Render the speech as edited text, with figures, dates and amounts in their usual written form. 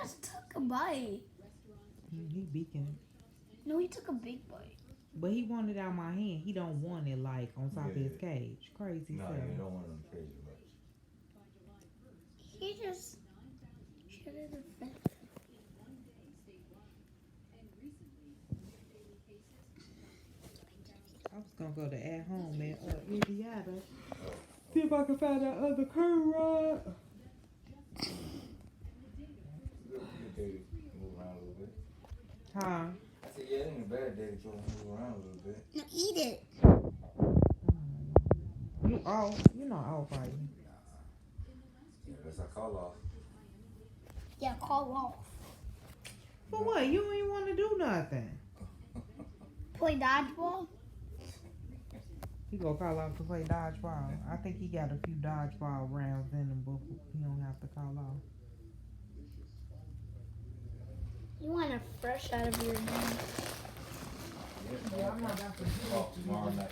just took a bite. He beaking it. No, he took a big bite. But he wanted it out my hand. He don't want it like on top of his cage. Crazy No, stuff. you don't want it on the cage much. He just should have been. I was gonna go to at home in Indiana. See if I can find that other curve rod. Daddy, move around a little bit. Huh? I said, yeah, it ain't a bad day to go move around a little bit. No, eat it. You know I'll fight you. Unless I call off. Yeah, call off. For what? You don't even want to do nothing. Play dodgeball? He gonna call off to play dodgeball. I think he got a few dodgeball rounds in him, but he don't have to call off. You want it fresh out of your mouth. Yeah, I'm not about to tomorrow night.